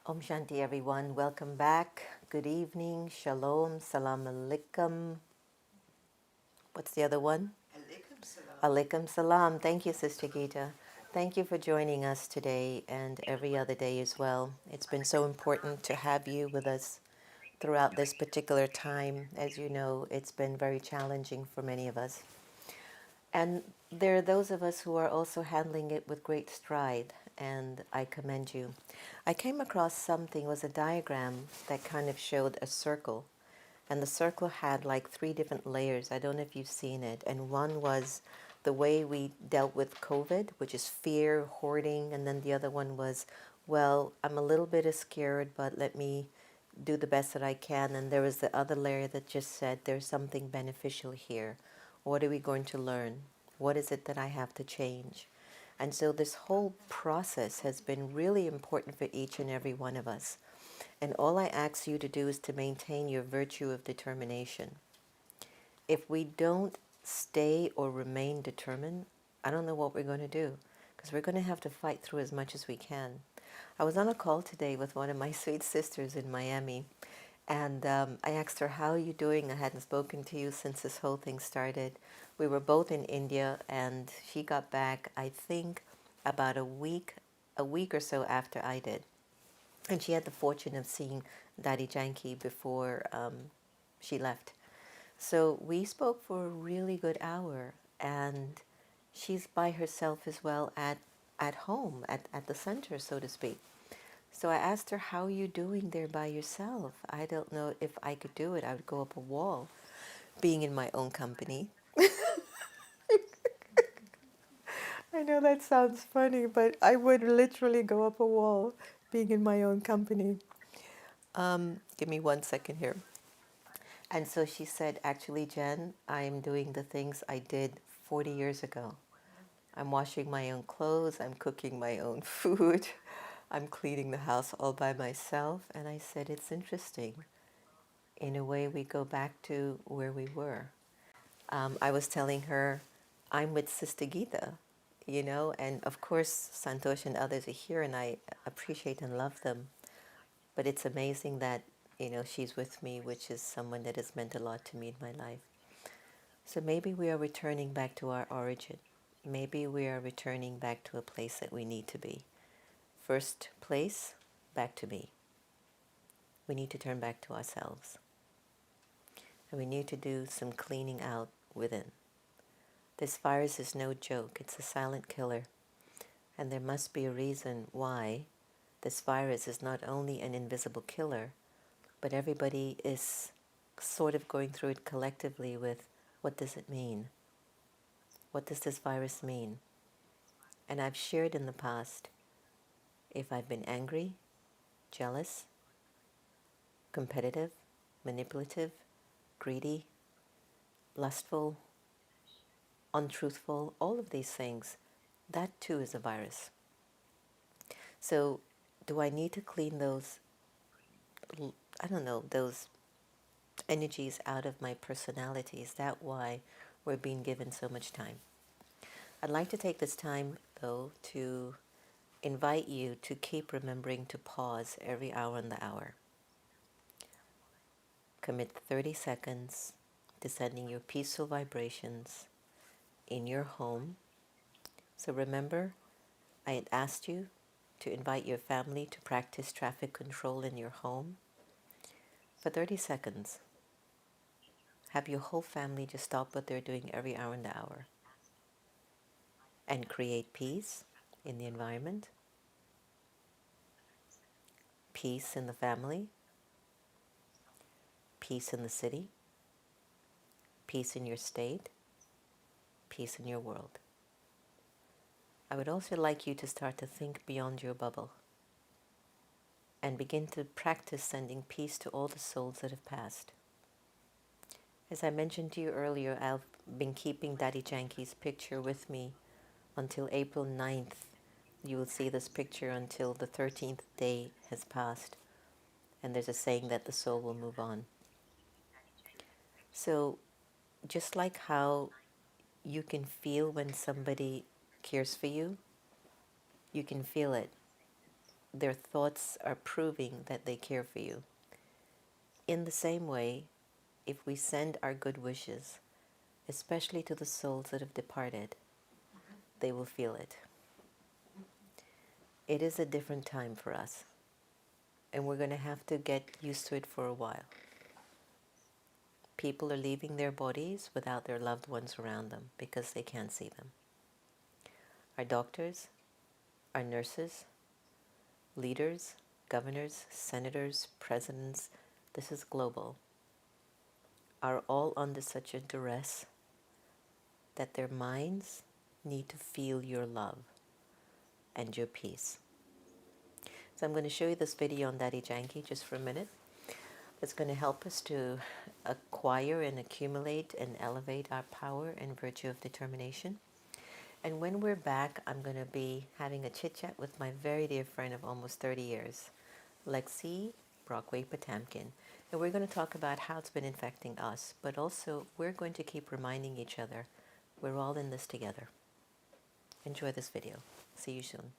Om Shanti, everyone. Welcome back. Good evening. Shalom. Salam alaikum. What's the other one? Alaikum salam. Alaikum salam. Thank you, Sister Gita. Thank you for joining us today and every other day as well. It's been so important to have you with us throughout this particular time. As you know, it's been very challenging for many of us. And there are those of us who are also handling it with great stride, and I commend you. I came across something, it was a diagram that kind of showed a circle, and the circle had like three different layers. I don't know if you've seen it. And one was the way we dealt with COVID, which is fear, hoarding, and then the other one was, well, I'm a little bit scared, but let me do the best that I can. And there was the other layer that just said, there's something beneficial here. What are we going to learn? What is it that I have to change? And so this whole process has been really important for each and every one of us. And all I ask you to do is to maintain your virtue of determination. If we don't stay or remain determined, I don't know what we're going to do, because we're going to have to fight through as much as we can. I was on a call today with one of my sweet sisters in Miami, and I asked her, how are you doing? I hadn't spoken to you since this whole thing started. We were both in India, and she got back, I think, about a week or so after I did. And she had the fortune of seeing Daddy Janki before she left. So we spoke for a really good hour, and she's by herself as well at home, at the center, so to speak. So I asked her, how are you doing there by yourself? I don't know if I could do it. I would go up a wall, being in my own company. I know that sounds funny, but I would literally go up a wall, being in my own company. Give me 1 second here. And so she said, actually, Jen, I'm doing the things I did 40 years ago. I'm washing my own clothes, I'm cooking my own food, I'm cleaning the house all by myself. And I said, it's interesting. In a way, we go back to where we were. I was telling her, I'm with Sister Gita, and of course, Santosh and others are here, and I appreciate and love them. But it's amazing that, she's with me, which is someone that has meant a lot to me in my life. So maybe we are returning back to our origin. Maybe we are returning back to a place that we need to be. First place, back to me. We need to turn back to ourselves. And we need to do some cleaning out within. This virus is no joke. It's a silent killer. And there must be a reason why this virus is not only an invisible killer, but everybody is sort of going through it collectively with, what does it mean? What does this virus mean? And I've shared in the past, if I've been angry, jealous, competitive, manipulative, greedy, lustful, untruthful, all of these things, that too is a virus. So do I need to clean those, I don't know, those energies out of my personality? Is that why we're being given so much time? I'd like to take this time, though, to invite you to keep remembering to pause every hour on the hour. Commit 30 seconds to sending your peaceful vibrations in your home. So remember, I had asked you to invite your family to practice traffic control in your home. For 30 seconds, have your whole family just stop what they're doing every hour on the hour and create peace in the environment, peace in the family, peace in the city, peace in your state, peace in your world. I would also like you to start to think beyond your bubble and begin to practice sending peace to all the souls that have passed. As I mentioned to you earlier, I've been keeping Daddy Janki's picture with me until April 9th. You will see this picture until the 13th day has passed. And there's a saying that the soul will move on. So just like how you can feel when somebody cares for you, you can feel it their thoughts are proving that they care for you. In the same way, if we send our good wishes, especially to the souls that have departed, they will feel it. It is a different time for us, and we're going to have to get used to it for a while. People are leaving their bodies without their loved ones around them because they can't see them. Our doctors, our nurses, leaders, governors, senators, presidents, this is global, are all under such a duress that their minds need to feel your love and your peace. So I'm going to show you this video on Daddy Janky just for a minute. It's going to help us to acquire and accumulate and elevate our power and virtue of determination. And when we're back, I'm going to be having a chit-chat with my very dear friend of almost 30 years, Lexie Brockway Potamkin. And we're going to talk about how it's been infecting us, but also we're going to keep reminding each other we're all in this together. Enjoy this video. See you soon.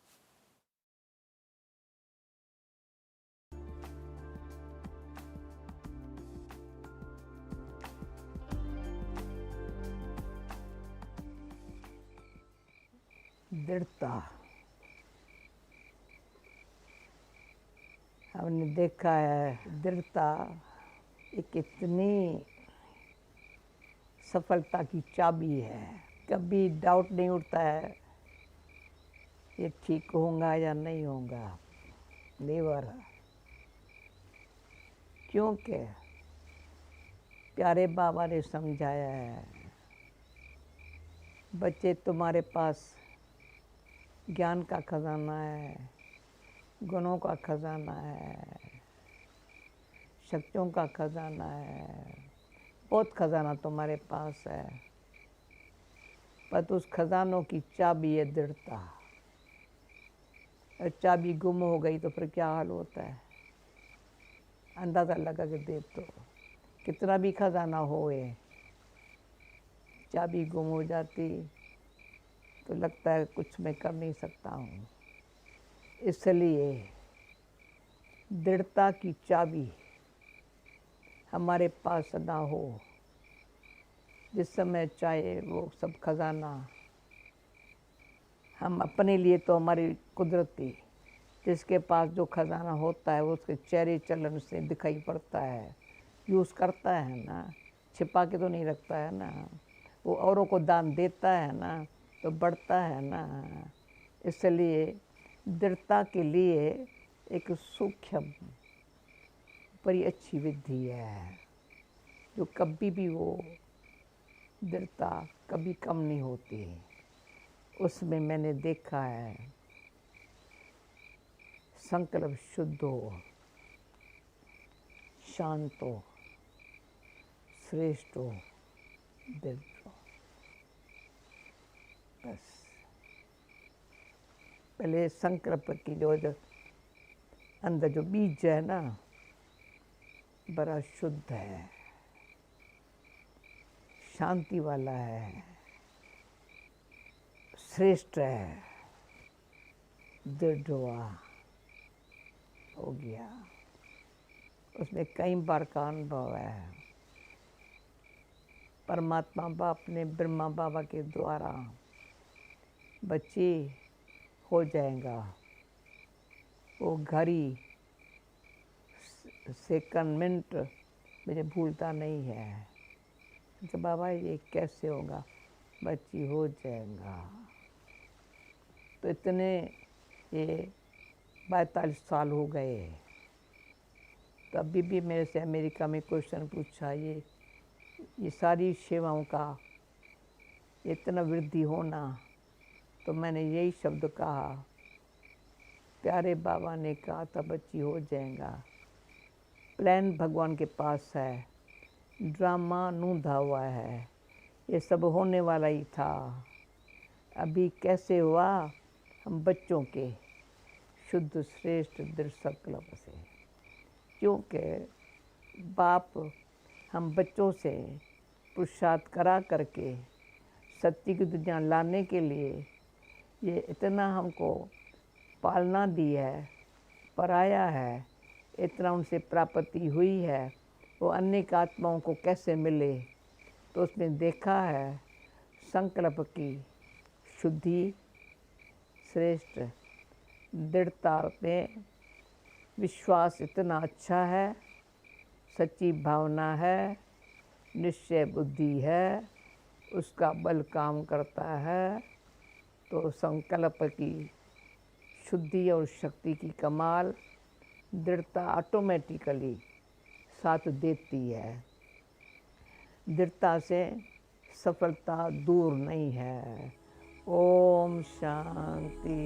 दृढ़ता। हमने देखा है दृढ़ता एक इतनी सफलता की चाबी है। कभी डाउट नहीं उठता है ये ठीक होगा या नहीं होगा। नेवर। क्योंकि प्यारे बाबा ने समझाया है, बच्चे तुम्हारे पास ज्ञान का खजाना है, गुणों का खजाना है, शक्तियों का खजाना है, बहुत खजाना तुम्हारे पास है, पर उस खजानों की चाबी है दृढ़ता। और चाबी गुम हो गई तो फिर क्या हाल होता है, अंदाज़ा लगा के देख तो कितना भी खजाना होए, चाबी गुम हो जाती तो लगता है कुछ मैं कर नहीं सकता हूँ। इसलिए दृढ़ता की चाबी हमारे पास ना हो, जिस समय चाहे वो सब खजाना हम अपने लिए तो हमारी कुदरती, जिसके पास जो खजाना होता है वो उसके चेहरे चलन से दिखाई पड़ता है। यूज़ करता है ना, छिपा के तो नहीं रखता है ना, वो औरों को दान देता है ना तो बढ़ता है ना। इसलिए दृढ़ता के लिए एक सूक्ष्म बड़ी अच्छी विधि है जो कभी भी वो दृढ़ता कभी कम नहीं होती। उसमें मैंने देखा है संकल्प शुद्ध हो, शांत हो, श्रेष्ठ हो, दृढ़ हो। बस पहले संकल्प की जो अंदर जो बीज है ना बड़ा शुद्ध है, शांति वाला है, श्रेष्ठ है, दृढ़ हो गया। उसमें कई बार का अनुभव है। परमात्मा बाप ने ब्रह्मा बाबा के द्वारा बच्चे हो जाएगा, वो घड़ी सेकंड मिनट मुझे भूलता नहीं है। तो बाबा ये कैसे होगा, बच्ची हो जाएगा। तो इतने ये 42 साल हो गए, तो अभी भी मेरे से अमेरिका में क्वेश्चन पूछा, ये सारी सेवाओं का इतना वृद्धि होना, तो मैंने यही शब्द कहा, प्यारे बाबा ने कहा था बच्ची हो जाएगा। प्लान भगवान के पास है, ड्रामा नूंधा हुआ है, ये सब होने वाला ही था। अभी कैसे हुआ, हम बच्चों के शुद्ध श्रेष्ठ दृढ़ संकल्प से। क्योंकि बाप हम बच्चों से पुरुषार्थ करा करके सत्य की दुनिया लाने के लिए ये इतना हमको पालना दी है, पराया है, इतना उनसे प्राप्ति हुई है, वो अनेक आत्माओं को कैसे मिले। तो उसने देखा है संकल्प की शुद्धि श्रेष्ठ, दृढ़ता में विश्वास इतना अच्छा है, सच्ची भावना है, निश्चय बुद्धि है, उसका बल काम करता है। तो संकल्प की शुद्धि और शक्ति की कमाल दृढ़ता ऑटोमेटिकली साथ देती है। दृढ़ता से सफलता दूर नहीं है। Om Shanti.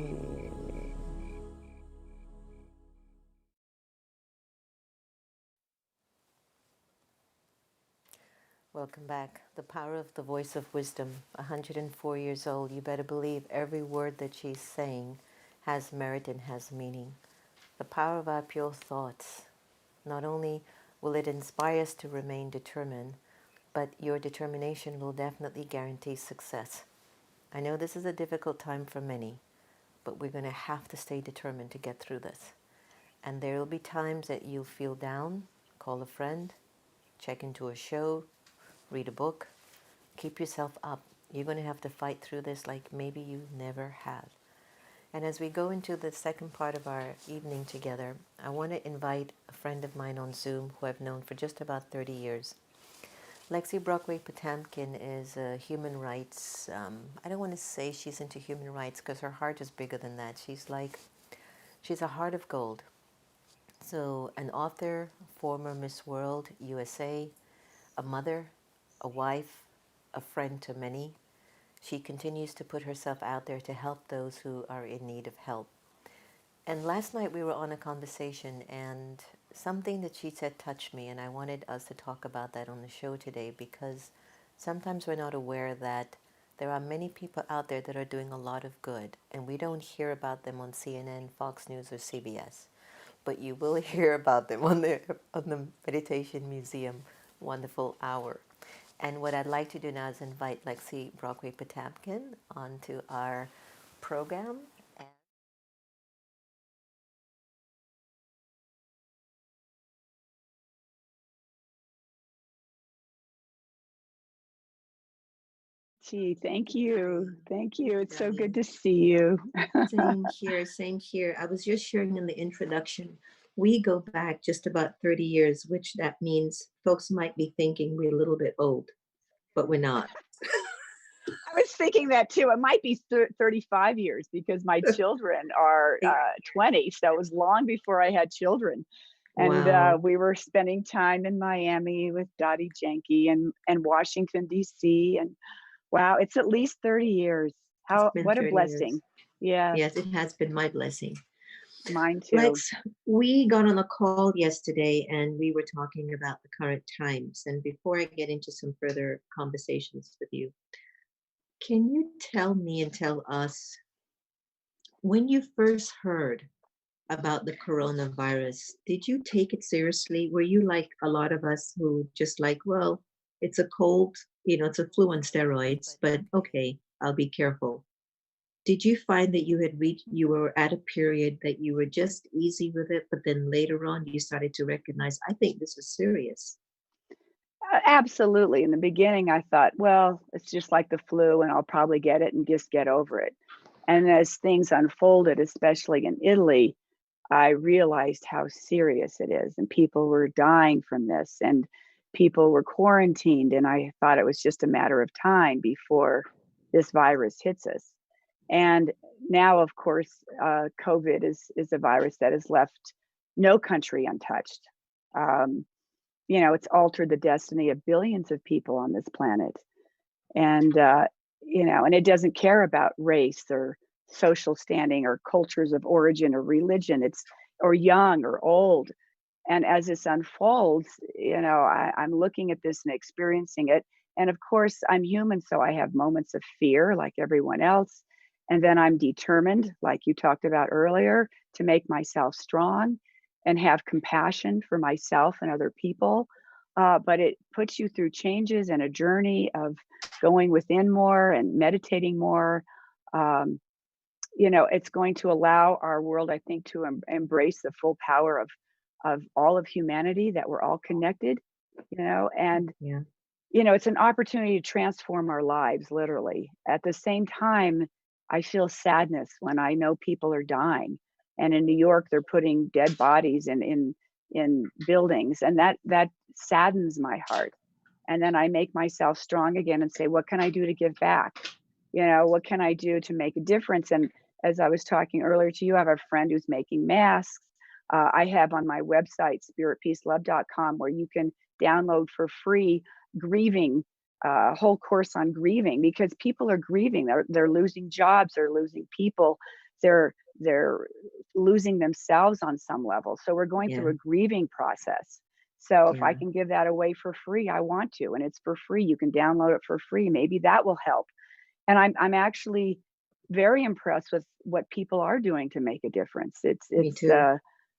Welcome back. The power of the voice of wisdom. 104 years old. You better believe every word that she's saying has merit and has meaning. The power of our pure thoughts. Not only will it inspire us to remain determined, but your determination will definitely guarantee success. I know this is a difficult time for many, but we're going to have to stay determined to get through this. And there will be times that you'll feel down. Call a friend, check into a show, read a book, keep yourself up. You're going to have to fight through this like maybe you never have. And as we go into the second part of our evening together, I want to invite a friend of mine on Zoom who I've known for just about 30 years. Lexie Brockway Potamkin is a human rights, I don't want to say she's into human rights because her heart is bigger than that. She's a heart of gold. So an author, former Miss World USA, a mother, a wife, a friend to many. She continues to put herself out there to help those who are in need of help. And last night we were on a conversation and something that she said touched me, and I wanted us to talk about that on the show today because sometimes we're not aware that there are many people out there that are doing a lot of good and we don't hear about them on CNN, Fox News, or CBS. But you will hear about them on the Meditation Museum Wonderful Hour. And what I'd like to do now is invite Lexie Brockway Potamkin onto our program. Gee, thank you. Thank you. It's so good to see you. Same here, same here. I was just sharing in the introduction. We go back just about 30 years, which that means folks might be thinking we're a little bit old, but we're not. I was thinking that too. It might be 35 years because my children are 20. So it was long before I had children. And Wow. we were spending time in Miami with Dottie Jenke and Washington, D.C. And wow, it's at least 30 years. It's been What a 30 years. blessing. Yes, Yes, it has been my blessing. mine too. Lex, we got on a call yesterday and we were talking about the current times. And before I get into some further conversations with you, can you tell me and tell us when you first heard about the coronavirus, did you take it seriously? Were you like a lot of us who just like, well, it's a cold, it's a flu on steroids, but okay, I'll be careful. Did you find that you were at a period that you were just easy with it, but then later on you started to recognize, I think this is serious? Absolutely. In the beginning, I thought, well, it's just like the flu and I'll probably get it and just get over it. And as things unfolded, especially in Italy, I realized how serious it is. And people were dying from this and people were quarantined. And I thought it was just a matter of time before this virus hits us. And now, of course, COVID is a virus that has left no country untouched. Um, it's altered the destiny of billions of people on this planet. And, and it doesn't care about race or social standing or cultures of origin or religion. It's or young or old. And as this unfolds, I'm looking at this and experiencing it. And of course, I'm human, so I have moments of fear like everyone else. And then I'm determined, like you talked about earlier, to make myself strong and have compassion for myself and other people. But it puts you through changes and a journey of going within more and meditating more. Um, it's going to allow our world, I think, to embrace the full power of all of humanity, that we're all connected, and Yeah. it's an opportunity to transform our lives, literally. At the same time, I feel sadness when I know people are dying. And in New York, they're putting dead bodies in buildings, and that saddens my heart. And then I make myself strong again and say, what can I do to give back? What can I do to make a difference? And as I was talking earlier to you, I have a friend who's making masks. I have on my website, spiritpeacelove.com, where you can download for free grieving, a whole course on grieving, because people are grieving. They're losing jobs, they're losing people, they're losing themselves on some level. So we're going Yeah. through a grieving process. So if I Yeah. can give that away for free, I want to, and it's for free. You can download it for free. Maybe that will help. And I'm actually very impressed with what people are doing to make a difference. Me too.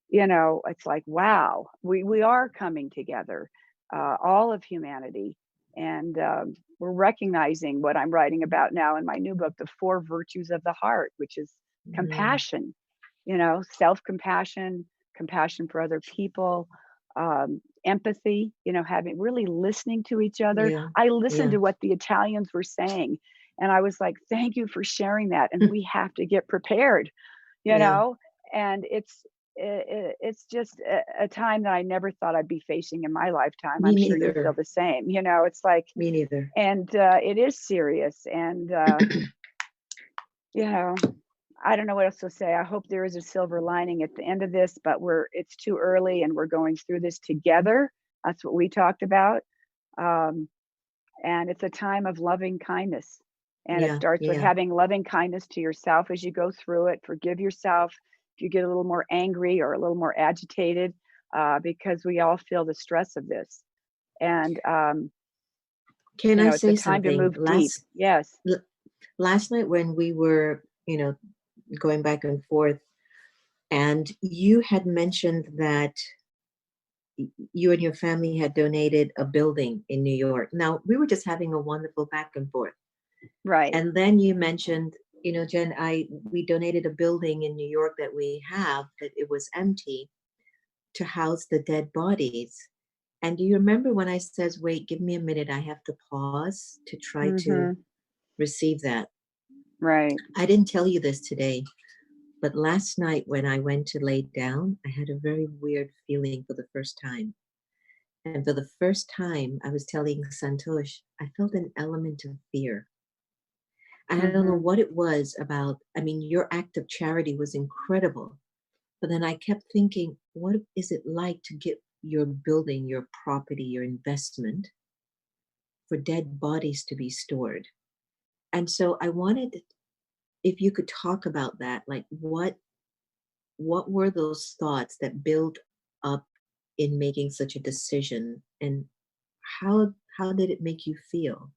It's like, wow, we are coming together, all of humanity, and we're recognizing what I'm writing about now in my new book, The Four Virtues of the Heart, which is Mm. compassion, self-compassion, compassion for other people, empathy, having really listening to each other. Yeah. I listened Yeah. to what the Italians were saying, and I was like, thank you for sharing that. And we have to get prepared, you Yeah. know, and it's just a time that I never thought I'd be facing in my lifetime. Me I'm sure you feel neither. the same. It's like, Me neither. and it is serious. And, you know, I don't know what else to say. I hope there is a silver lining at the end of this, but it's too early and we're going through this together. That's what we talked about. Um, and it's a time of loving kindness. And it Yeah. starts with Yeah. having loving kindness to yourself as you go through it. Forgive yourself if you get a little more angry or a little more agitated, because we all feel the stress of this. And, Can I it's a say time to something? move deep. Yes. L- Last night when we were, going back and forth, and you had mentioned that you and your family had donated a building in New York. Now, we were just having a wonderful back and forth. Right. And then you mentioned, Jen, we donated a building in New York that we have, that it was empty, to house the dead bodies. And do you remember when I says, wait, give me a minute, I have to pause to try to Hmm. receive that? Right. I didn't tell you this today, but last night when I went to lay down, I had a very weird feeling for the first time. And for the first time, I was telling Santosh, I felt an element of fear. And I don't know Hmm. what it was about. I mean, your act of charity was incredible. But then I kept thinking, what is it like to get your building, your property, your investment for dead bodies to be stored? And so I wanted, if you could talk about that, like what were those thoughts that built up in making such a decision, and how did it make you feel?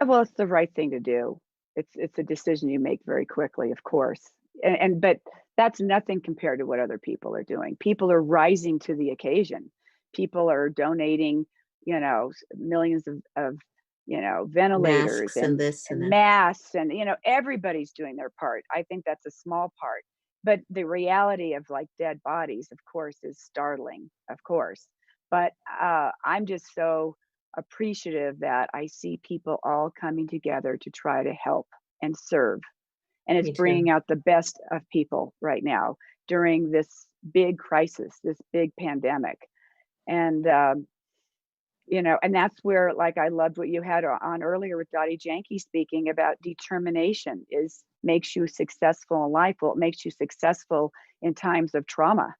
Well, it's the right thing to do. It's a decision you make very quickly, of course. But that's nothing compared to what other people are doing. People are rising to the occasion. People are donating, millions of ventilators Masks and and this and that. masks, and everybody's doing their part. I think that's a small part. But the reality of like dead bodies, of course, is startling, of course. But I'm just so appreciative that I see people all coming together to try to help and serve. And it's Me too. bringing out the best of people right now during this big crisis, this big pandemic. And, and that's where, like, I loved what you had on earlier with Dottie Janke speaking about determination is makes you successful in life. Well, it makes you successful in times of trauma.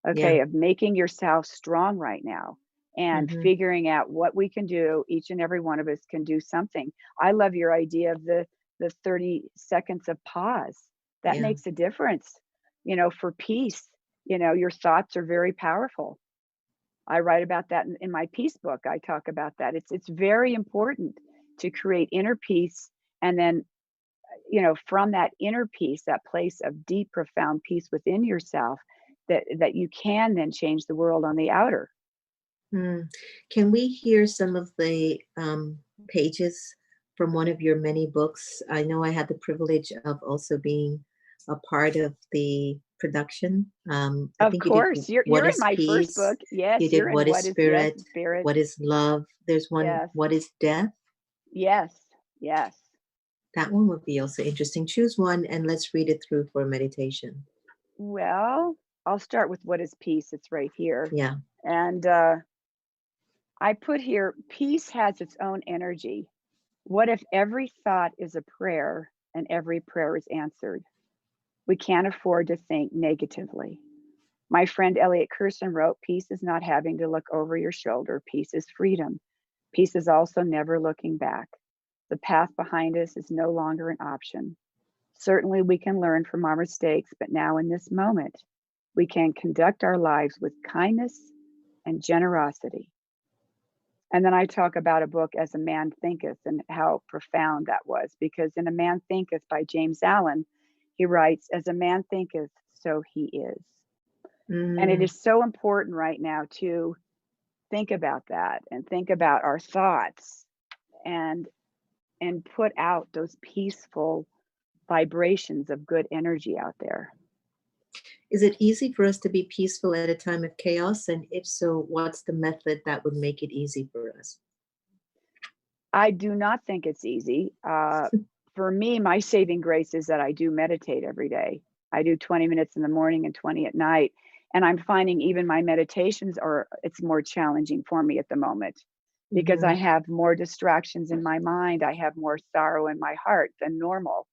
Yeah. Okay, of making yourself strong right now and Hmm. figuring out what we can do. Each and every one of us can do something. I love your idea of the 30 seconds of pause. That Yeah. makes a difference, for peace. Your thoughts are very powerful. I write about that in my peace book. I talk about that. It's very important to create inner peace, and then from that inner peace, that place of deep, profound peace within yourself, that you can then change the world on the outer. Hmm. Can we hear some of the pages from one of your many books. I know I had the privilege of also being a part of the production. I Of think you did course, What you're in is my first Peace? book. Yes, You did you're in What is What Is Yes, Spirit? Spirit. What is Love? There's one, Yes, What is Death? yes, yes. That one would be also interesting. Choose one and let's read it through for meditation. Well, I'll start with What Is Peace. It's right here. Yeah. And I put here, peace has its own energy. What if every thought is a prayer and every prayer is answered? We can't afford to think negatively. My friend Elliot Kirsten wrote, peace is not having to look over your shoulder. Peace is freedom. Peace is also never looking back. The path behind us is no longer an option. Certainly, we can learn from our mistakes, but now in this moment, we can conduct our lives with kindness and generosity. And then I talk about a book, As a Man Thinketh, and how profound that was, because in A Man Thinketh by James Allen, he writes, As a man thinketh, so he is. And it Mm. is so important right now to think about that and think about our thoughts and put out those peaceful vibrations of good energy out there. Is it easy for us to be peaceful at a time of chaos? And if so, what's the method that would make it easy for us? I do not think it's easy. For me, my saving grace is that I do meditate every day. I do 20 minutes in the morning and 20 at night. And I'm finding even my meditations it's more challenging for me at the moment because I Hmm. have more distractions in my mind. I have more sorrow in my heart than normal,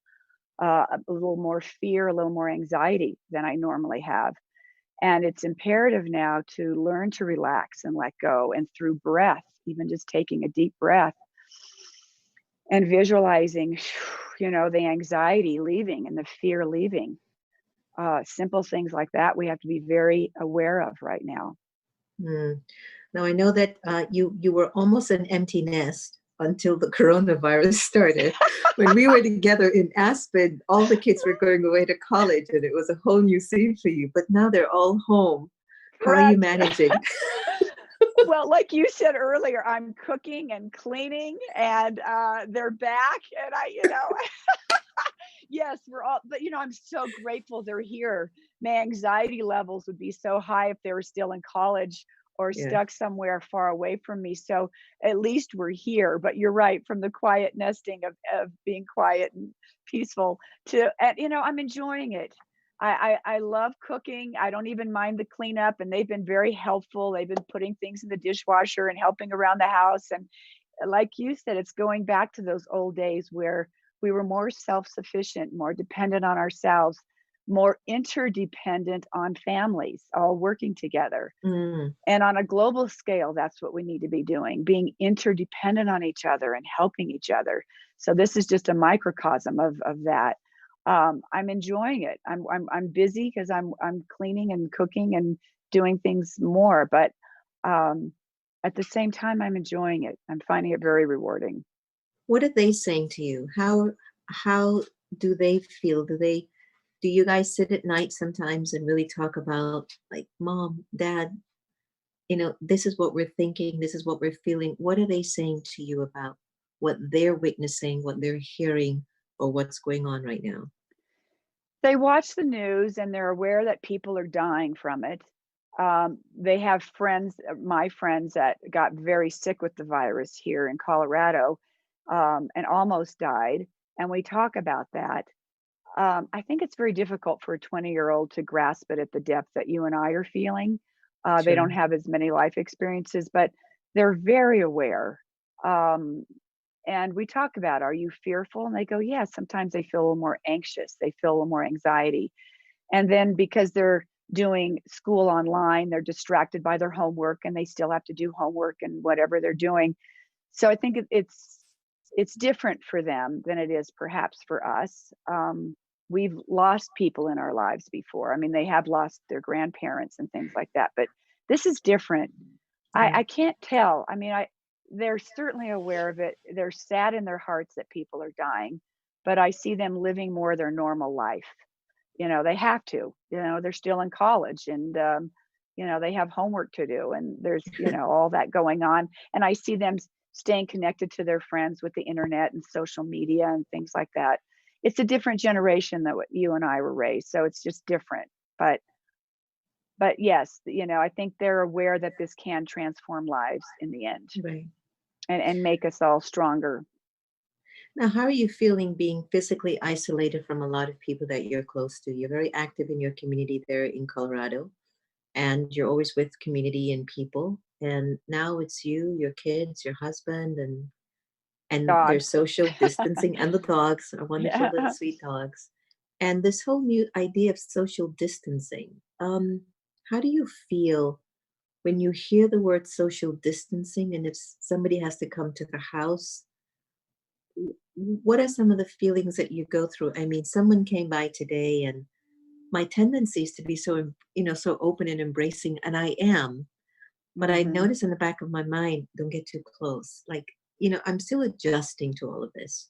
a little more fear, a little more anxiety than I normally have. And it's imperative now to learn to relax and let go. And through breath, even just taking a deep breath and visualizing, the anxiety leaving and the fear leaving. Simple things like that we have to be very aware of right now. Mm. Now I know that you were almost an empty nest until the coronavirus started. When we were together in Aspen, all the kids were going away to college, and it was a whole new scene for you. But now they're all home. How are you Correct. managing? Well, like you said earlier, I'm cooking and cleaning, and they're back, and yes, we're all, but I'm so grateful they're here. My anxiety levels would be so high if they were still in college or Yeah. stuck somewhere far away from me. So at least we're here. But you're right, from the quiet nesting of being quiet and peaceful to, and I'm enjoying it. I love cooking. I don't even mind the cleanup, and they've been very helpful. They've been putting things in the dishwasher and helping around the house. And like you said, it's going back to those old days where we were more self-sufficient, more dependent on ourselves, more interdependent on families, all working together. Mm. And on a global scale, that's what we need to be doing, being interdependent on each other and helping each other. So this is just a microcosm of that. I'm enjoying it. I'm busy because I'm cleaning and cooking and doing things more, but um, at the same time, I'm enjoying it. I'm finding it very rewarding. What are they saying to you? How do they feel? Do you guys sit at night sometimes and really talk about, like, Mom, Dad, this is what we're thinking, this is what we're feeling? What are they saying to you about what they're witnessing, what they're hearing, or what's going on right now? They watch the news and they're aware that people are dying from it. They have friends, my friends, that got very sick with the virus here in Colorado, and almost died. And we talk about that. I think it's very difficult for a 20-year-old to grasp it at the depth that you and I are feeling. They don't Sure. have as many life experiences, but they're very aware. Um, and we talk about, are you fearful? And they go, yes. Sometimes they feel a little more anxious. They feel a little more anxiety. And then because they're doing school online, they're distracted by their homework and they still have to do homework and whatever they're doing. So I think it's different for them than it is perhaps for us. We've lost people in our lives before. I mean, they have lost their grandparents and things like that, but this is different. Yeah. I can't tell. I mean, they're certainly aware of it. They're sad in their hearts that people are dying, but I see them living more their normal life. They have to. They're still in college, and they have homework to do, and there's all that going on. And I see them staying connected to their friends with the internet and social media and things like that. It's a different generation than what you and I were raised, so it's just different. But yes, I think they're aware that this can transform lives in the end Right. and make us all stronger. Now, how are you feeling being physically isolated from a lot of people that you're close to? You're very active in your community there in Colorado, and you're always with community and people. And now it's you, your kids, your husband, and there's Dogs. social distancing, and the dogs are wonderful Yeah. little sweet dogs. And this whole new idea of social distancing. How do you feel when you hear the word social distancing, and if somebody has to come to the house? What are some of the feelings that you go through? I mean, someone came by today, and my tendency is to be so, so open and embracing, and I am. But I Hmm. notice in the back of my mind, don't get too close. Like, I'm still adjusting to all of this.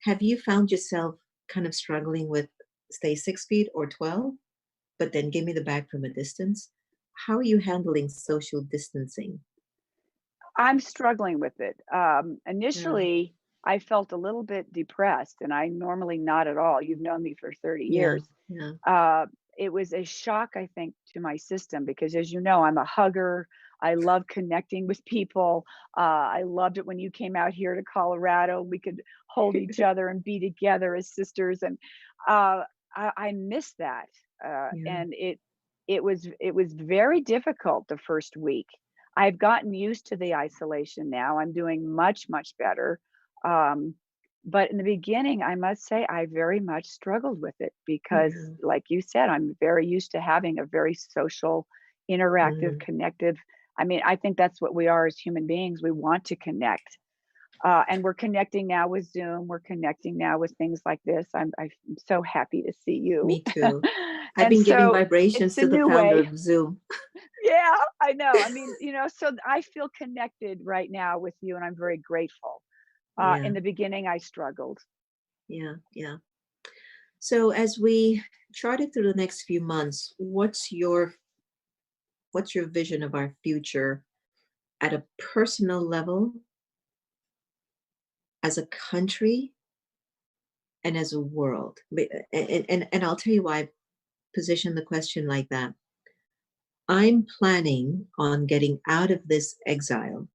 Have you found yourself kind of struggling with stay 6 feet or 12, but then give me the back from a distance? How are you handling social distancing? I'm struggling with it. Yeah, Initially, I felt a little bit depressed, and I normally not at all. You've known me for 30 yeah, years. yeah, Uh, it was a shock, I think, to my system because, as you know, I'm a hugger. I love connecting with people. I loved it when you came out here to Colorado. We could hold each other and be together as sisters, and I miss that. yeah, And it was very difficult the first week. I've gotten used to the isolation now. I'm doing much better. Um, but in the beginning, I must say I very much struggled with it because, yeah. like you said, I'm very used to having a very social, interactive, Mm, connective. I mean, I think that's what we are as human beings. We want to connect. And we're connecting now with Zoom. We're connecting now with things like this. I'm so happy to see you. me too. I've And been giving so it's vibrations a to the new founder way. of Zoom. Yeah, I know. I mean, so I feel connected right now with you, and I'm very grateful. In Yeah, the beginning, I struggled. yeah, yeah. So as we charted through the next few months, what's your vision of our future at a personal level, as a country, and as a world? And I'll tell you why I position the question like that. I'm planning on getting out of this exile,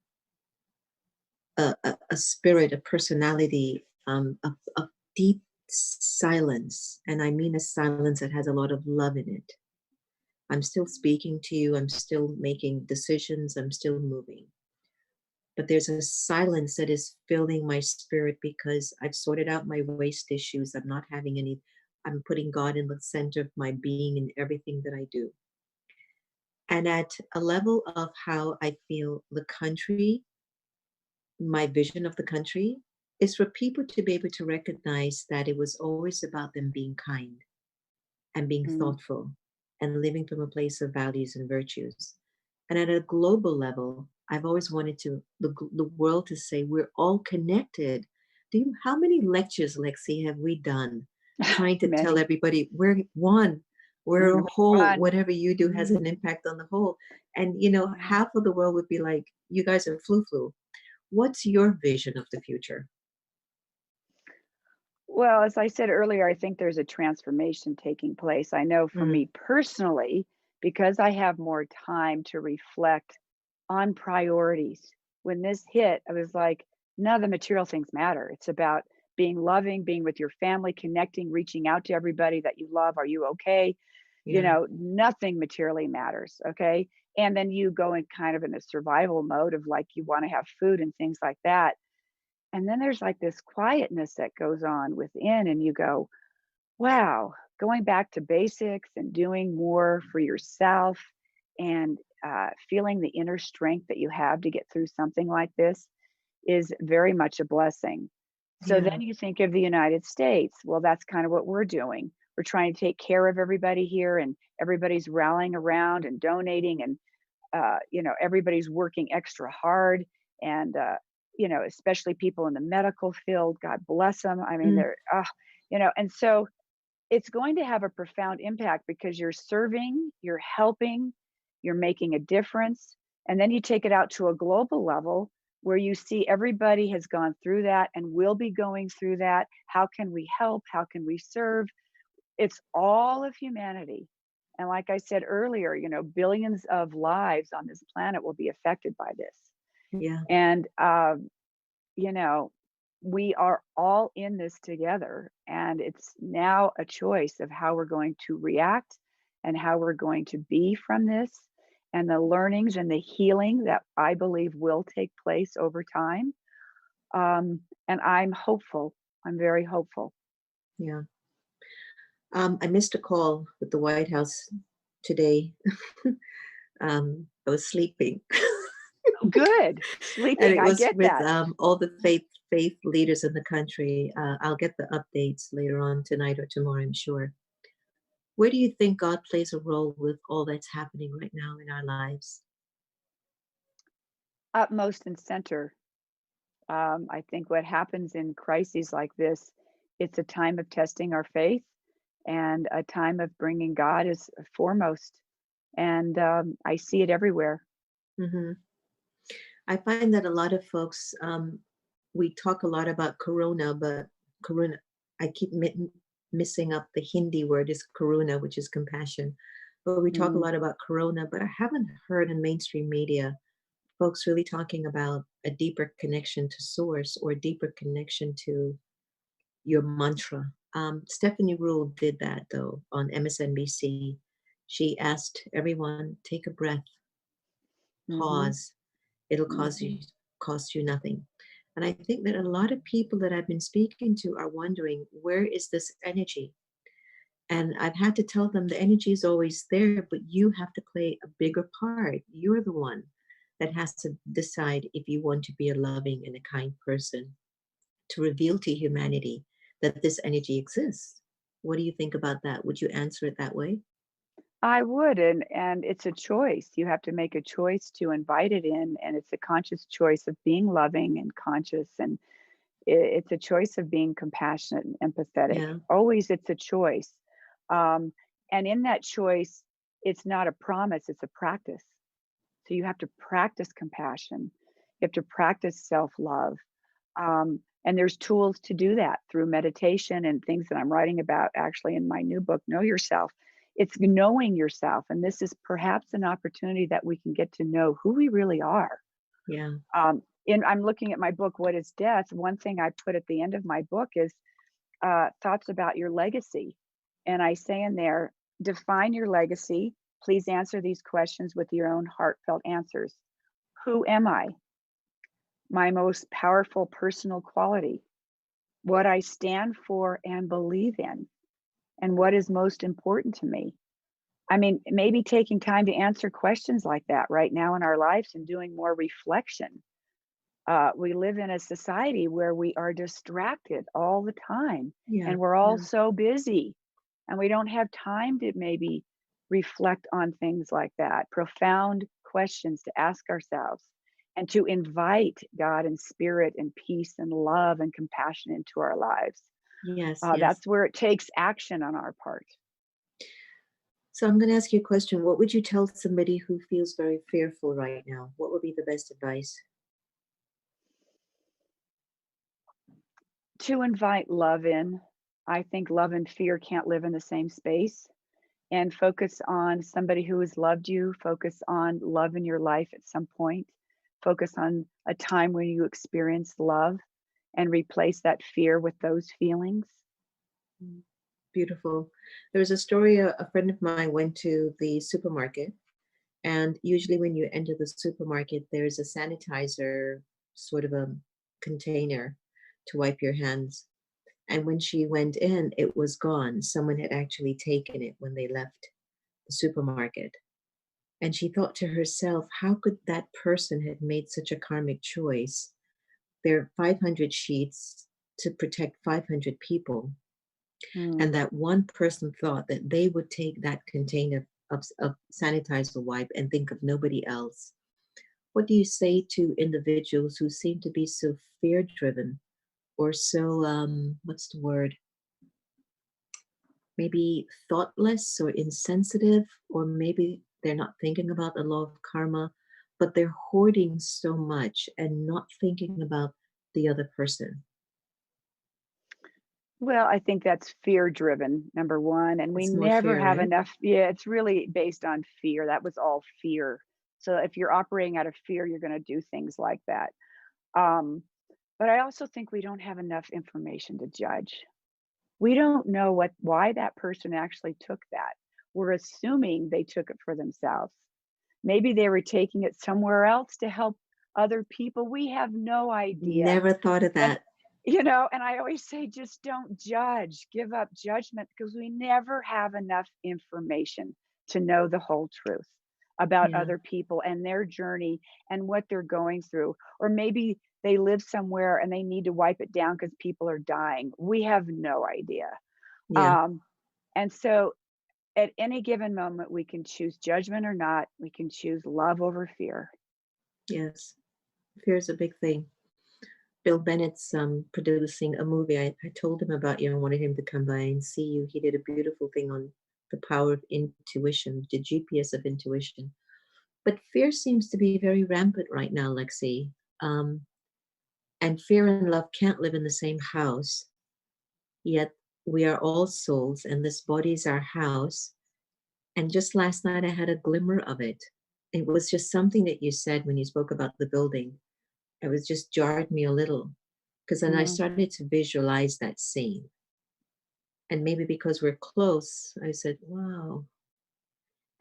a spirit, a personality, of deep silence. And I mean a silence that has a lot of love in it. I'm still speaking to you. I'm still making decisions. I'm still moving. But there's a silence that is filling my spirit because I've sorted out my waste issues. I'm not having any, I'm putting God in the center of my being in everything that I do. And at a level of how I feel the country, my vision of the country is for people to be able to recognize that it was always about them being kind and being Mm. thoughtful and living from a place of values and virtues. And at a global level, I've always wanted the world to say we're all connected. How many lectures, Lexi, have we done trying to tell Many. everybody we're one, we're a Mhm. whole, Fun. whatever you do has Mhm. an impact on the whole. And Mhm. half of the world would be like, you guys are flu. What's your vision of the future? Well, as I said earlier, I think there's a transformation taking place. I know for Mm, me personally, because I have more time to reflect on priorities. When this hit, I was like, none of the material things matter. It's about being loving, being with your family, connecting, reaching out to everybody that you love. Are you okay? yeah, Nothing materially matters. Okay. And then you go in kind of in a survival mode of like you want to have food and things like that. And then there's like this quietness that goes on within, and you go, wow, going back to basics and doing more for yourself and feeling the inner strength that you have to get through something like this is very much a blessing. So yeah, then you think of the United States. Well, that's kind of what we're doing. We're trying to take care of everybody here, and everybody's rallying around and donating, and everybody's working extra hard, and especially people in the medical field. God bless them. I mean, mm, they're and so it's going to have a profound impact because you're serving, you're helping, you're making a difference. And then you take it out to a global level. where you see everybody has gone through that and will be going through that. How can we help? How can we serve? It's all of humanity. And like I said earlier, billions of lives on this planet will be affected by this. Yeah. And, you know, we are all in this together. And it's now a choice of how we're going to react and how we're going to be from this, and the learnings and the healing that I believe will take place over time. And I'm hopeful. I'm very hopeful. Yeah. I missed a call with the White House today. I was sleeping. Good. And Sleeping, it I was get with that. all the faith leaders in the country. I'll get the updates later on tonight or tomorrow, I'm sure. Where do you think God plays a role with all that's happening right now in our lives? Utmost and center. I think what happens in crises like this, it's a time of testing our faith and a time of bringing God as foremost. And I see it everywhere. Hmm. I find that a lot of folks, we talk a lot about Corona, but Corona, I keep missing up the Hindi word is Karuna, which is compassion. But we talk a Mm, lot about Corona, but I haven't heard in mainstream media folks really talking about a deeper connection to source or a deeper connection to your mantra. Stephanie Rule did that though on MSNBC. She asked everyone, take a breath, mhm, pause. It'll mhm. cost you nothing. And I think that a lot of people that I've been speaking to are wondering, where is this energy? And I've had to tell them the energy is always there, but you have to play a bigger part. You're the one that has to decide if you want to be a loving and a kind person, to reveal to humanity that this energy exists. What do you think about that? Would you answer it that way? I would, and it's a choice. You have to make a choice to invite it in, and it's a conscious choice of being loving and conscious, and it's a choice of being compassionate and empathetic. Yeah. Always, it's a choice. Um, and in that choice, it's not a promise; it's a practice. So you have to practice compassion. You have to practice self-love. And there's tools to do that through meditation and things that I'm writing about actually in my new book, Know Yourself. It's knowing yourself. And this is perhaps an opportunity that we can get to know who we really are. Yeah. I'm looking at my book, What is Death? One thing I put at the end of my book is thoughts about your legacy. And I say in there, define your legacy. Please answer these questions with your own heartfelt answers. Who am I? My most powerful personal quality, what I stand for and believe in, and what is most important to me. I mean, maybe taking time to answer questions like that right now in our lives and doing more reflection. We live in a society where we are distracted all the time Yeah. and we're all Yeah. so busy and we don't have time to maybe reflect on things like that, profound questions to ask ourselves and to invite God and spirit and peace and love and compassion into our lives. Yes. Yes. That's where it takes action on our part. So I'm going to ask you a question. What would you tell somebody who feels very fearful right now? What would be the best advice? To invite love in. I think love and fear can't live in the same space. And focus on somebody who has loved you, focus on love in your life at some point, focus on a time when you experienced love and replace that fear with those feelings. Mm, beautiful. There was a story, a friend of mine went to the supermarket, and usually when you enter the supermarket, there's a sanitizer, sort of a container to wipe your hands. And when she went in, it was gone. Someone had actually taken it when they left the supermarket. And she thought to herself, how could that person have made such a karmic choice? There are 500 sheets to protect 500 people. Mm. And that one person thought that they would take that container of sanitizer wipe and think of nobody else. What do you say to individuals who seem to be so fear driven or so, what's the word? Maybe thoughtless or insensitive, or maybe they're not thinking about the law of karma. but they're hoarding so much and not thinking about the other person. Well, I think that's fear driven, number one. And we It's more never fear, have right? enough. Yeah, it's really based on fear. That was all fear. So if you're operating out of fear, you're going to do things like that. Um, but I also think we don't have enough information to judge. We don't know why that person actually took that. We're assuming they took it for themselves. Maybe they were taking it somewhere else to help other people. We have no idea. Never thought of And that. and I always say just don't judge. Give up judgment because we never have enough information to know the whole truth about Yeah, other people and their journey and what they're going through. Or maybe they live somewhere and they need to wipe it down because people are dying. We have no idea. yeah, Um, and so at any given moment, we can choose judgment or not. We can choose love over fear. yes. Fear is a big thing. Bill Bennett's producing a movie. I told him about you. I wanted him to come by and see you. He did a beautiful thing on the power of intuition, the GPS of intuition. But fear seems to be very rampant right now, Lexie. Um, and fear and love can't live in the same house. Yet we are all souls, and this body is our house. And just last night, I had a glimmer of it. It was just something that you said when you spoke about the building. It was just jarred me a little because then I Mm. started to visualize that scene. And maybe because we're close, I said, wow.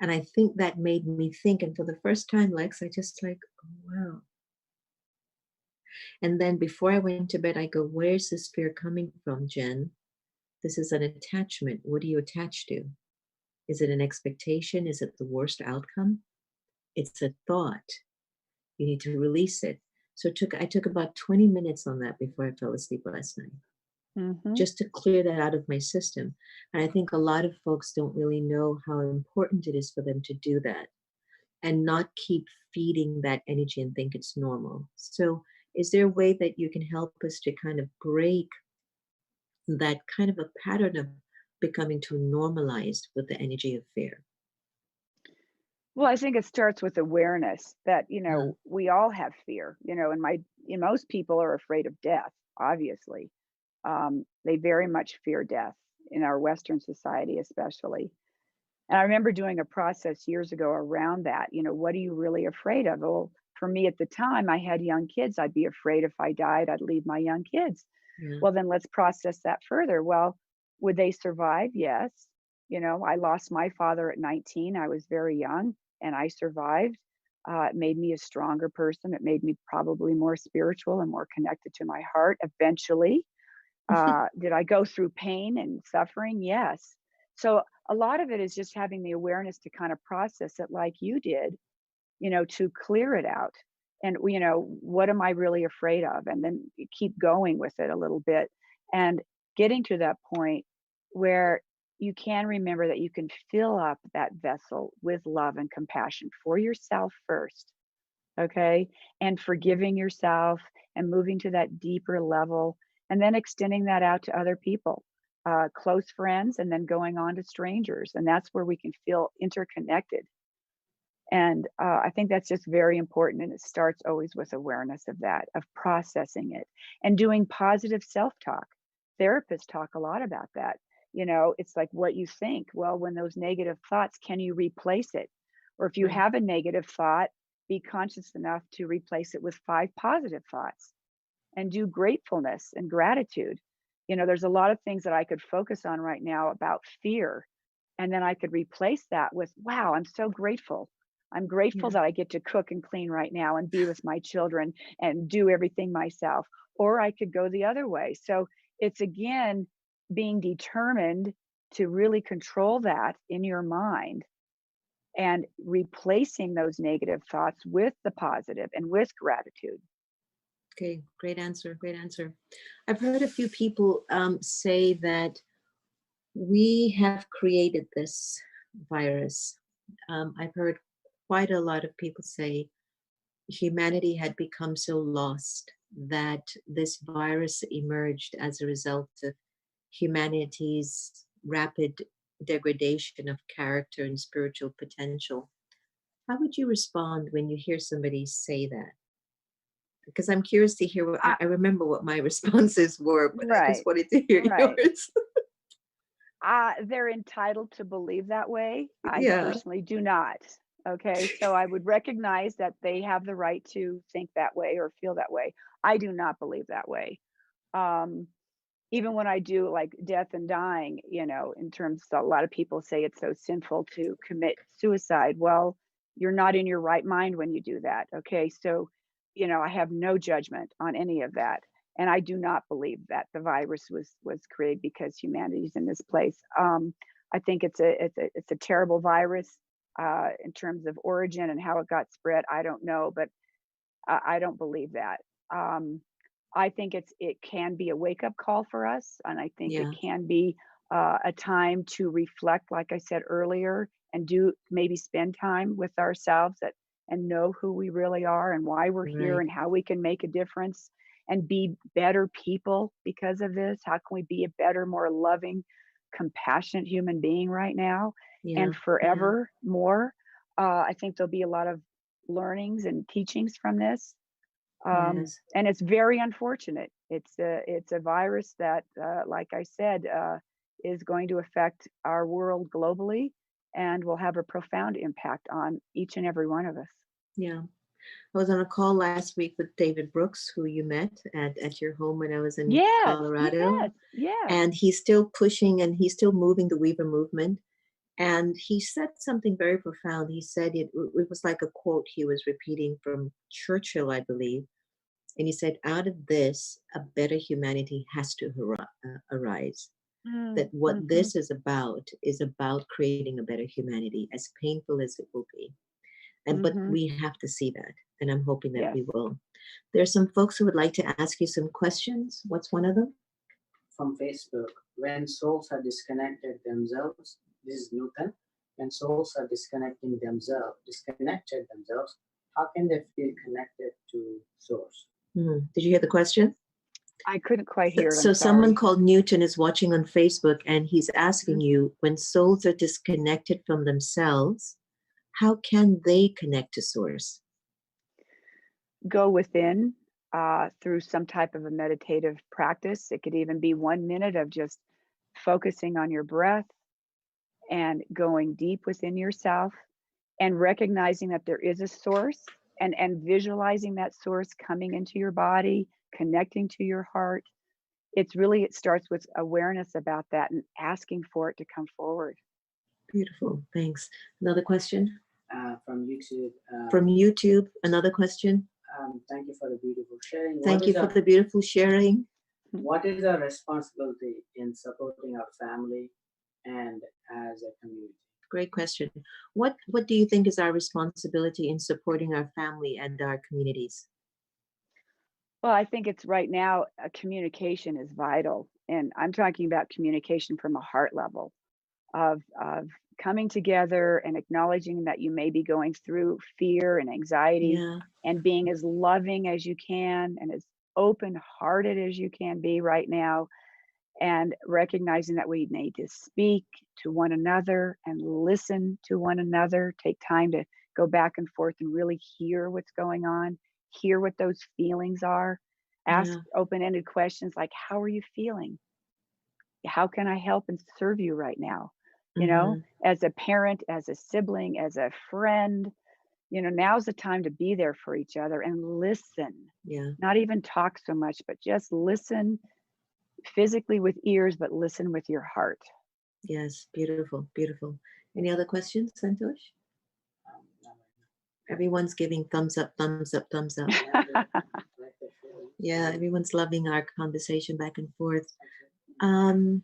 And I think that made me think. And for the first time, Lex, I just like, oh, wow. And then before I went to bed, I go, where's this fear coming from, Jen? This is an attachment. What are you attached to? Is it an expectation? Is it the worst outcome? It's a thought. You need to release it. So I took about 20 minutes on that before I fell asleep last night, Mhm. just to clear that out of my system. And I think a lot of folks don't really know how important it is for them to do that and not keep feeding that energy and think it's normal. So, is there a way that you can help us to kind of break that kind of a pattern of becoming too normalized with the energy of fear? Well, I think it starts with awareness that, Uh, we all have fear, and most people are afraid of death, obviously. They very much fear death in our Western society, especially. And I remember doing a process years ago around that. What are you really afraid of? Well, for me at the time, I had young kids. I'd be afraid if I died, I'd leave my young kids. yeah. Well, then let's process that further. Well, would they survive? Yes. I lost my father at 19. I was very young and I survived. It made me a stronger person. It made me probably more spiritual and more connected to my heart eventually. Did I go through pain and suffering? Yes. So a lot of it is just having the awareness to kind of process it like you did, to clear it out. And, what am I really afraid of? And then you keep going with it a little bit and getting to that point where you can remember that you can fill up that vessel with love and compassion for yourself first. Okay. And forgiving yourself and moving to that deeper level and then extending that out to other people, close friends, and then going on to strangers. And that's where we can feel interconnected. And I think that's just very important. And it starts always with awareness of that, of processing it and doing positive self talk. Therapists talk a lot about that. It's like what you think. Well, when those negative thoughts, can you replace it? Or if you Right. have a negative thought, be conscious enough to replace it with 5 positive thoughts and do gratefulness and gratitude. There's a lot of things that I could focus on right now about fear. And then I could replace that with, wow, I'm so grateful. I'm grateful Yeah. that I get to cook and clean right now and be with my children and do everything myself. Or I could go the other way. So it's again being determined to really control that in your mind and replacing those negative thoughts with the positive and with gratitude. Okay. Great answer. Great answer. I've heard a few people say that we have created this virus. I've heard quite a lot of people say humanity had become so lost that this virus emerged as a result of humanity's rapid degradation of character and spiritual potential. How would you respond when you hear somebody say that? Because I'm curious to hear what I remember what my responses were, but I just Right, wanted to hear right. yours. They're entitled to believe that way. I Yeah, personally do not. Okay, so I would recognize that they have the right to think that way or feel that way. I do not believe that way. Um, Even when I do like death and dying, in terms, a lot of people say it's so sinful to commit suicide. Well, you're not in your right mind when you do that. Okay. So, I have no judgment on any of that. And I do not believe that the virus was created because humanity's in this place. I think it's a terrible virus in terms of origin and how it got spread. I don't know, but I don't believe that. Um, I think it can be a wake up call for us, and I think it yeah, can be a time to reflect, like I said earlier, and do maybe spend time with ourselves and know who we really are and why we're here right. and how we can make a difference and be better people because of this. How can we be a better, more loving, compassionate human being right now Yeah, and yeah, forever more? I think there'll be a lot of learnings and teachings from this, yes, and it's very unfortunate. It's a virus that, like I said, is going to affect our world globally and will have a profound impact on each and every one of us. yeah. I was on a call last week with David Brooks, who you met at your home when I was in Yes, Colorado. yes, yes. And he's still pushing and he's still moving the Weaver movement. And he said something very profound. He said it was like a quote he was repeating from Churchill, I believe. And he said, out of this, a better humanity has to arise. That what Mm-hmm. this is about creating a better humanity, as painful as it will be. And but Mm-hmm. we have to see that. And I'm hoping that Yes. we will. There's some folks who would like to ask you some questions. What's one of them? From Facebook. When souls are disconnected themselves, this is Newton. When souls are disconnected themselves, how can they feel connected to source? Did you hear the question? I couldn't quite So, hear it. I'm so someone sorry. called Newton is watching on Facebook and he's asking Mhm. you, when souls are disconnected from themselves, how can they connect to source? Go within through some type of a meditative practice. It could even be 1 minute of just focusing on your breath and going deep within yourself and recognizing that there is a source and visualizing that source coming into your body, connecting to your heart. It starts with awareness about that and asking for it to come forward. Beautiful. Thanks. Another question From YouTube. from YouTube. Another question. Thank you for the beautiful sharing. Thank you for the beautiful sharing. What is our responsibility in supporting our family and as a community? Great question. What do you think is our responsibility in supporting our family and our communities? Well, I think it's right now, communication is vital. And I'm talking about communication from a heart level of coming together and acknowledging that you may be going through fear and anxiety Yeah, and being as loving as you can and as open hearted as you can be right now, and recognizing that we need to speak to one another and listen to one another, take time to go back and forth and really hear what's going on, hear what those feelings are, ask yeah. open ended questions like, how are you feeling? How can I help and serve you right now? Mm-hmm. As a parent, as a sibling, as a friend, now's the time to be there for each other and listen. Yeah. Not even talk so much, but just listen physically with ears, but listen with your heart. Yes. Beautiful. Beautiful. Any other questions, Santosh? Not Everyone's giving thumbs up, thumbs up, thumbs up. like the sharing. Yeah, everyone's loving our conversation back and forth. Um,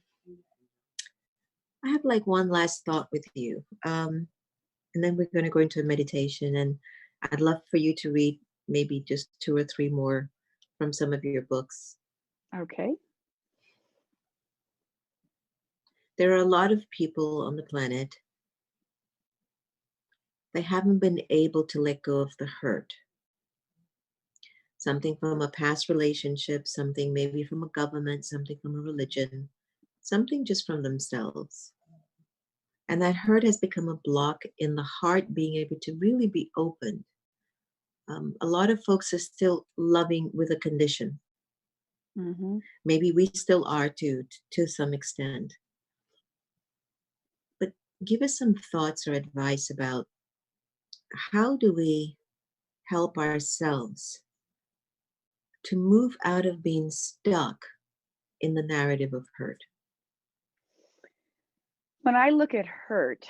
I have like one last thought with you. And then we're going to go into a meditation. And I'd love for you to read maybe just two or three more from some of your books. Okay. There are a lot of people on the planet that haven't been able to let go of the hurt. Something from a past relationship, something maybe from a government, something from a religion, something just from themselves. And that hurt has become a block in the heart being able to really be open. A lot of folks are still loving with a condition. Mm-hmm. Maybe we still are to some extent. But give us some thoughts or advice about how do we help ourselves to move out of being stuck in the narrative of hurt? When I look at hurt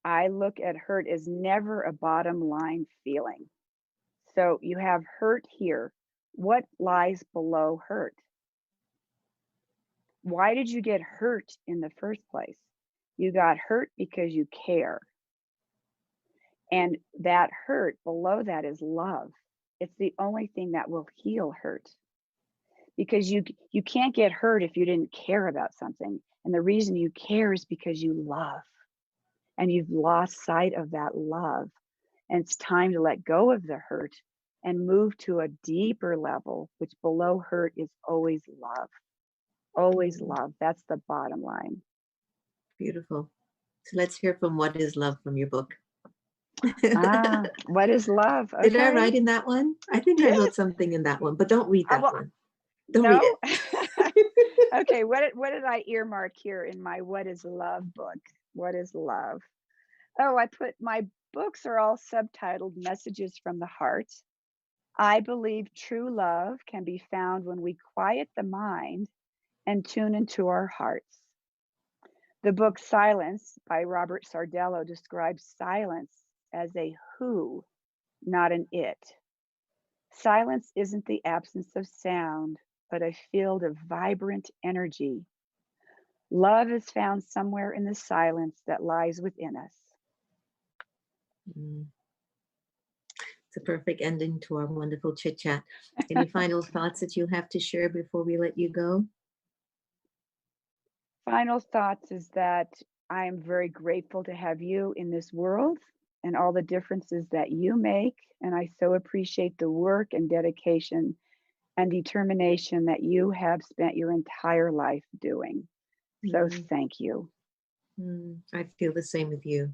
as never a bottom line feeling. So you have hurt here. What lies below hurt? Why did you get hurt in the first place? You got hurt because you care. And that hurt below that is love. It's the only thing that will heal hurt. Because you can't get hurt if you didn't care about something. And the reason you care is because you love. And you've lost sight of that love. And it's time to let go of the hurt and move to a deeper level, which below hurt is always love. Always love. That's the bottom line. Beautiful. So let's hear from What is Love from your book. What is love? Okay. Did I write in that one? I think I wrote something in that one, but don't read that one. Don't read it. Okay, what did I earmark here in my What is Love book? What is love? Oh, I put my books are all subtitled Messages from the Heart. I believe true love can be found when we quiet the mind and tune into our hearts. The book Silence by Robert Sardello describes silence as a who, not an it. Silence isn't the absence of sound, but a field of vibrant energy. Love is found somewhere in the silence that lies within us. It's a perfect ending to our wonderful chit chat. Any final thoughts that you have to share before we let you go? Final thoughts is that I am very grateful to have you in this world and all the differences that you make. And I so appreciate the work and dedication and determination that you have spent your entire life doing. So thank you. I feel the same with you.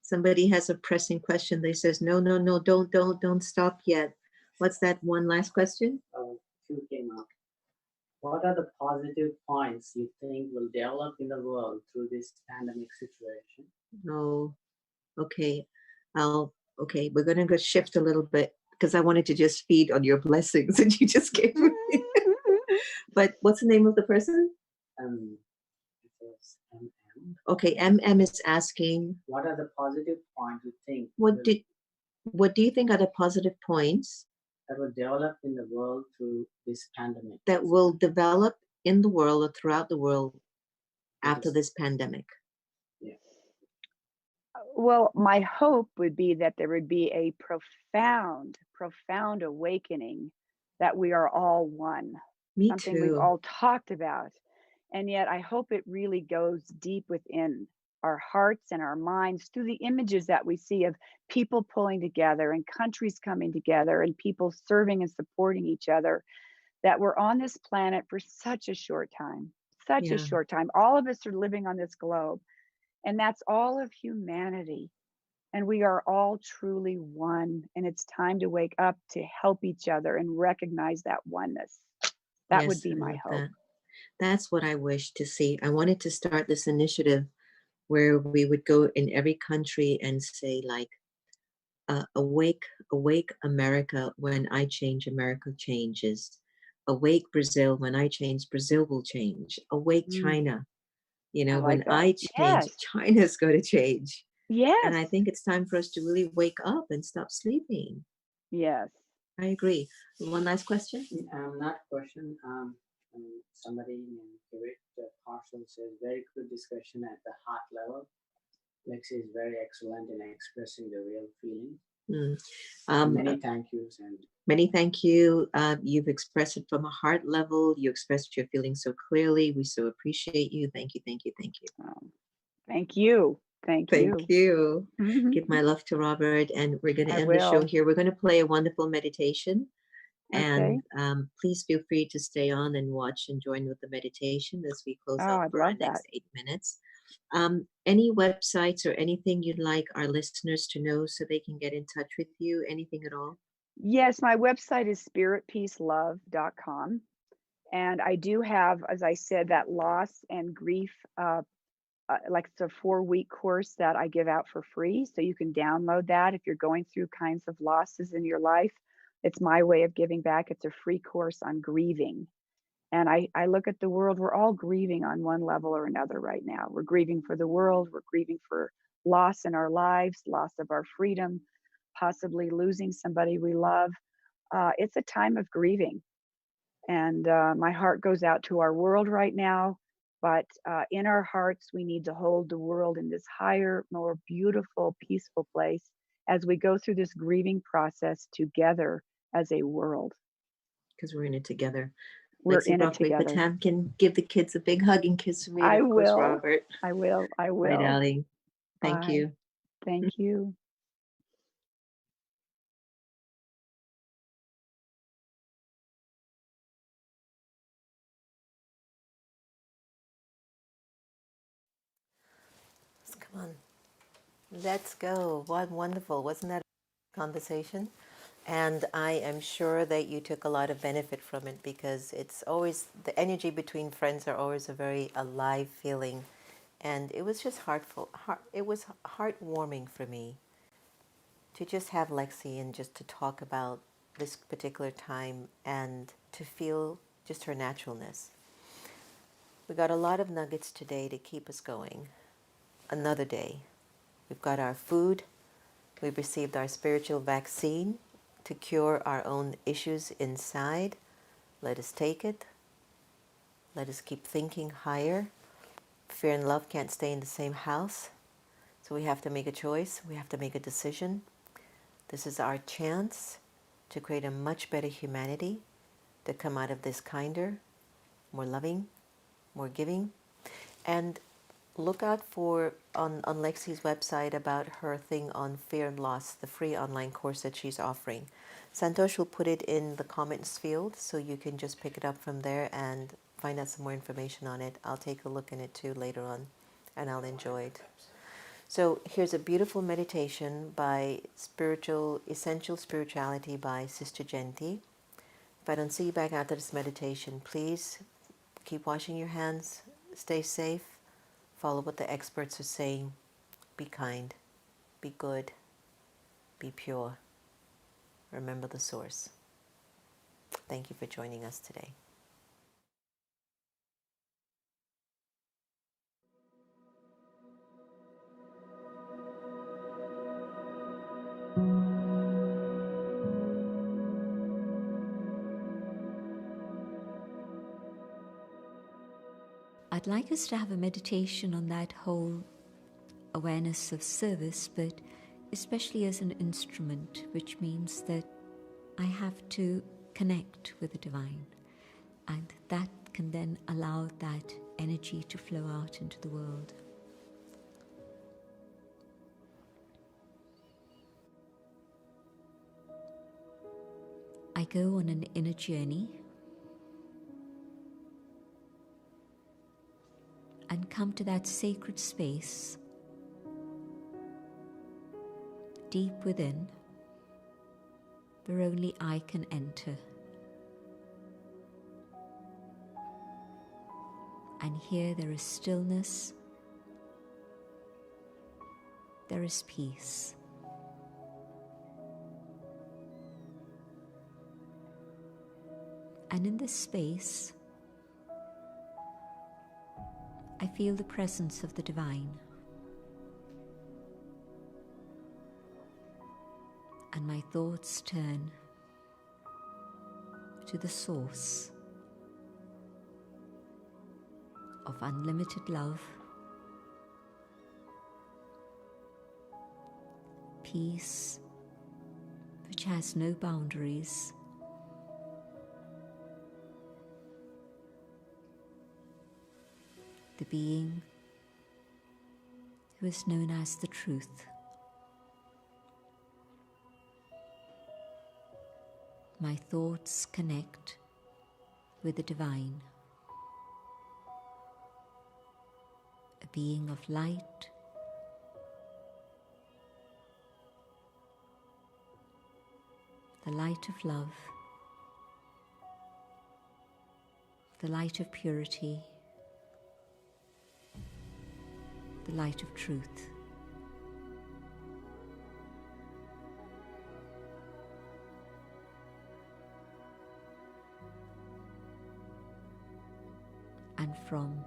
Somebody has a pressing question. They says, no, don't stop yet. What's that one last question? Two came up. What are the positive points you think will develop in the world through this pandemic situation? Oh, okay. Okay, we're going to go shift a little bit because I wanted to just feed on your blessings that you just gave me. But what's the name of the person? It says MM. Okay, MM is asking. What are the positive points you think? What do you think are the positive points that will develop in the world through this pandemic? That will develop in the world or throughout the world after this pandemic? Yeah. Well, my hope would be that there would be a profound awakening that we are all one. Me something too. We've all talked about. And yet I hope it really goes deep within our hearts and our minds through the images that we see of people pulling together and countries coming together and people serving and supporting each other, that we're on this planet for such a short time, a short time. All of us are living on this globe, and that's all of humanity. And we are all truly one. And it's time to wake up to help each other and recognize that oneness. That would be my hope. That's what I wish to see. I wanted to start this initiative where we would go in every country and say, like, awake America, when I change, America changes. Awake Brazil, when I change, Brazil will change. Awake China, when I change, China's going to change. Yes. And I think it's time for us to really wake up and stop sleeping. Yes. I agree. One last question? Not question. Somebody named Kirit Parcel says, very good discussion at the heart level. Lexie is very excellent in expressing the real feeling. Many thank yous. Many thank you. You've expressed it from a heart level. You expressed your feelings so clearly. We so appreciate you. Thank you. Thank you. Thank you. Give my love to Robert. And we're going to end the show here. We're going to play a wonderful meditation. And please feel free to stay on and watch and join with the meditation as we close out for our next 8 minutes. Any websites or anything you'd like our listeners to know so they can get in touch with you? Anything at all? Yes, my website is spiritpeacelove.com. And I do have, as I said, that loss and grief, like it's a 4-week course that I give out for free. So you can download that if you're going through kinds of losses in your life. It's my way of giving back. It's a free course on grieving. And I look at the world, we're all grieving on one level or another right now. We're grieving for the world, we're grieving for loss in our lives, loss of our freedom, possibly losing somebody we love. It's a time of grieving. And my heart goes out to our world right now. But in our hearts, we need to hold the world in this higher, more beautiful, peaceful place as we go through this grieving process together as a world. Because we're in it together. We're Lexie in it Brockway together. Potamkin, give the kids a big hug and kiss from me. I And of course, will. Robert. I will. I Bye, will. darling. Thank Bye. you. Thank you. Come on. Let's go. What wonderful. Wasn't that a conversation? And I am sure that you took a lot of benefit from it, because it's always, the energy between friends are always a very alive feeling. And it was just it was heartwarming for me to just have Lexie and just to talk about this particular time and to feel just her naturalness. We got a lot of nuggets today to keep us going. Another day. We've got our food. We've received our spiritual vaccine to cure our own issues inside. Let us take it. Let us keep thinking higher. Fear and love can't stay in the same house. So we have to make a choice. We have to make a decision. This is our chance to create a much better humanity, to come out of this kinder, more loving, more giving. And look out for on Lexie's website about her thing on fear and loss, the free online course that she's offering. Santosh will put it in the comments field, so you can just pick it up from there and find out some more information on it. I'll take a look in it too later on, and I'll enjoy it. So here's a beautiful meditation by Essential Spirituality by Sister Jenty. If I don't see you back after this meditation, please keep washing your hands, stay safe, follow what the experts are saying, be kind, be good, be pure. Remember the source. Thank you for joining us today. I'd like us to have a meditation on that whole awareness of service, but especially as an instrument, which means that I have to connect with the divine, and that can then allow that energy to flow out into the world. I go on an inner journey and come to that sacred space deep within, where only I can enter. And here there is stillness, there is peace. And in this space, I feel the presence of the divine. And my thoughts turn to the source of unlimited love, peace, which has no boundaries, the being who is known as the truth. My thoughts connect with the divine, a being of light, the light of love, the light of purity, the light of truth. And from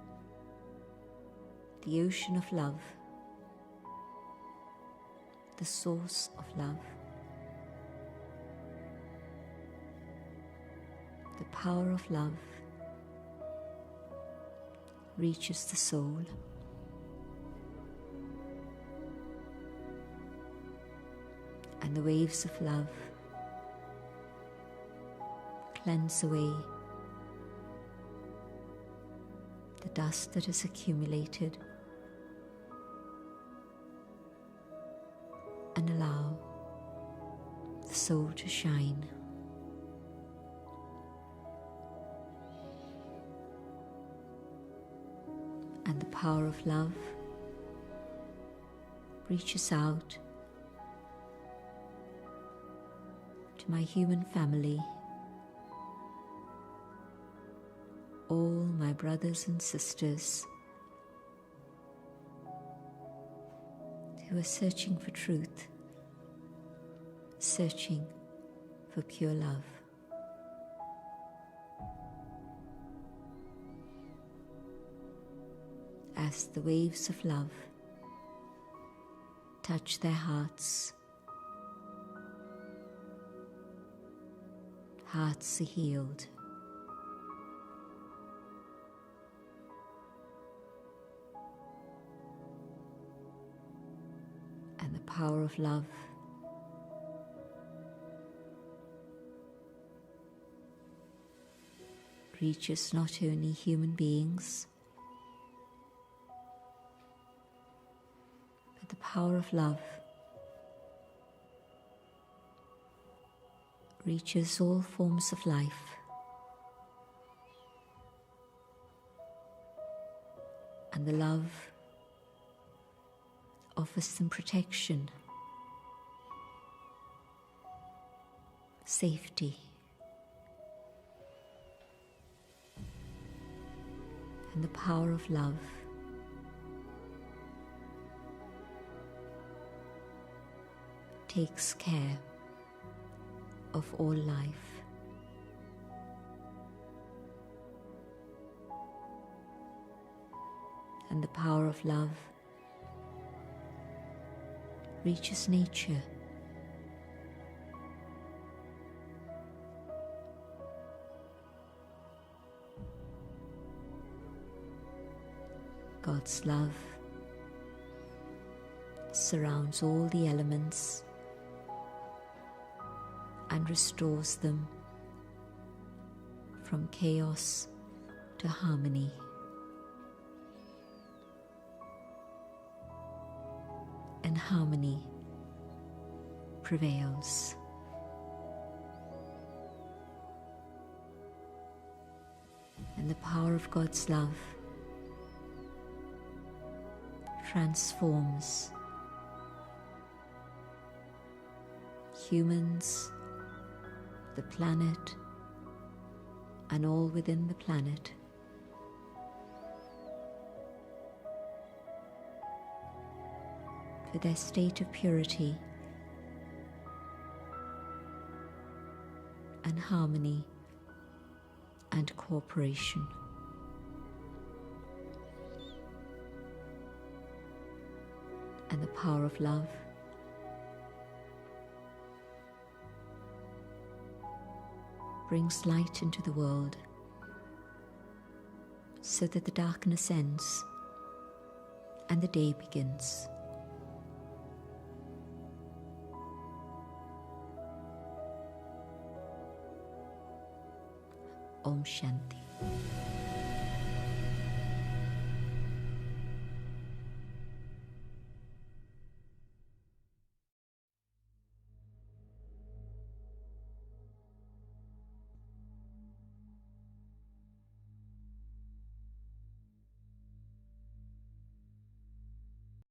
the ocean of love, the source of love, the power of love reaches the soul, and the waves of love cleanse away the dust that has accumulated and allow the soul to shine. And the power of love reaches out to my human family, all my brothers and sisters who are searching for truth, searching for pure love. As the waves of love touch their hearts, hearts are healed. And the power of love reaches not only human beings, but the power of love reaches all forms of life. And the love offers them protection, safety, and the power of love takes care of all life. And the power of love reaches nature, God's love surrounds all the elements and restores them from chaos to harmony. And harmony prevails. And the power of God's love transforms humans, the planet, and all within the planet to their state of purity and harmony and cooperation. And the power of love brings light into the world so that the darkness ends and the day begins. Om Shanti.